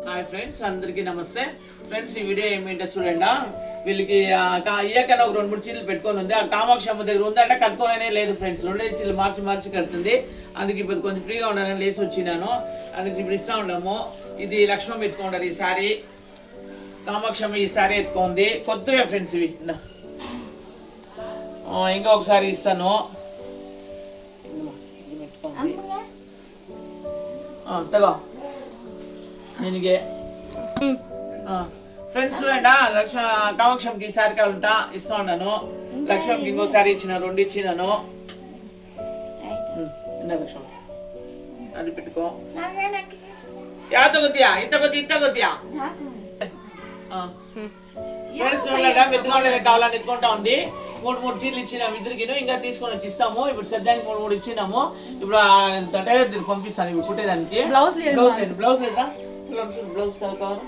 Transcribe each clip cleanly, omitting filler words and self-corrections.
Hi friends, అందరికీ నమస్తే. Friends, ఈ వీడియో ఏమిటంటే చూడండి, వీళ్ళకి ఇయ్యకన్నా ఒక 2-3 చీరలు పెట్టుకొని ఉంది. ఆ కామాక్షి అమ్మ దగ్గర ఉందంటే కట్టుకోనే లేదు ఫ్రెండ్స్. 2 చీరలు మార్చి కడుతుంది. అందుకే ఇప్పుడు కొంచెం ఫ్రీగా ఉండాలని లేసి వచ్చినాను. అందుకే ఇప్పుడు ఇస్తా ఉన్నాము. ఇది లక్ష్మణ్ ఎత్తుకుంటారు. ఈ శారీ కామాక్షి అమ్మ ఈ శారీ ఎత్తుకుంది. కొత్తవే ఫ్రెండ్స్ ఇవి. ఇంకా ఒకసారి ఇస్తాను. తగో నినಗೆ ఫ్రెండ్స్ చూడండి, కామాక్షంకి ఈ శారీ కావాలంటా ఇస్తా ఉన్నాను. లక్ష్మణ్కి ఇంకో శారీ ఇచ్చిన 2 ఇచ్చినాను. లక్ష్మణ్ అది పెట్టుకో. ఇంత కొద్దియా ఫ్రెండ్స్ చూడలేదా, మెత్తగా కావాలని ఎత్తుకుంటా ఉంది. 3 చీరలు ఇచ్చినాము ఇద్దరికి. ఇంకా తీసుకొని వచ్చి ఇస్తాము. ఇప్పుడు సద్యానికి 3 ఇచ్చినాము. ఇప్పుడు టైలర్ దగ్గర పంపిస్తాను. ఇప్పుడు కుట్టేదానికి బ్లౌజ్ లేదా బ్లౌజ్ కవర్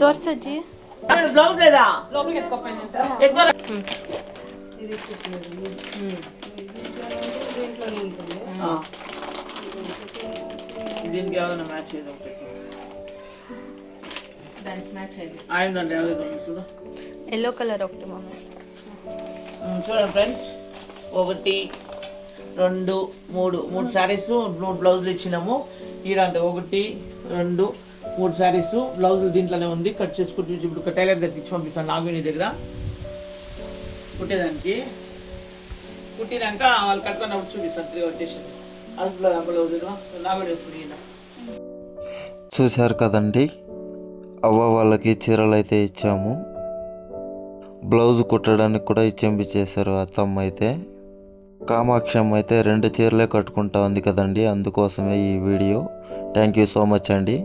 ತೋರ್ಸಜ್ಜಿ ಬ್ಲೌಸ್ లేదా దీనికి ఏమైనా మ్యాచ్ ఏదో అయిందండి. చూడు ఎల్లో కలర్ ఒకటి మమ్మీ. చూడండి ఫ్రెండ్స్, 1 2 3 శారీస్ 3 బ్లౌజులు ఇచ్చినాము. ఇలాంటి 1 2 3 శారీస్ బ్లౌజులు దీంట్లోనే ఉంది. కట్ చేసుకుంటూ ఇప్పుడు టైలర్ దగ్గర ఇచ్చి పంపిస్తాను. నాగిని దగ్గర కుట్టేదానికి. కుట్టినాక వాళ్ళు కట్టుకున్నప్పుడు చూపిస్తాను. 3 వచ్చేసి బ్లౌజ్ నాగిని వస్తుంది. చూశారు కదండి, అవ్వ వాళ్ళకి చీరలు అయితే ఇచ్చాము. బ్లౌజ్ కుట్టడానికి కూడా ఇచ్చేసారు అత్తమ్మ అయితే. కామాక్షమ్మ అయితే 2 చీరలే కట్టుకుంటా ఉంది కదండి, అందుకోసమే ఈ video. Thank you so much అండి.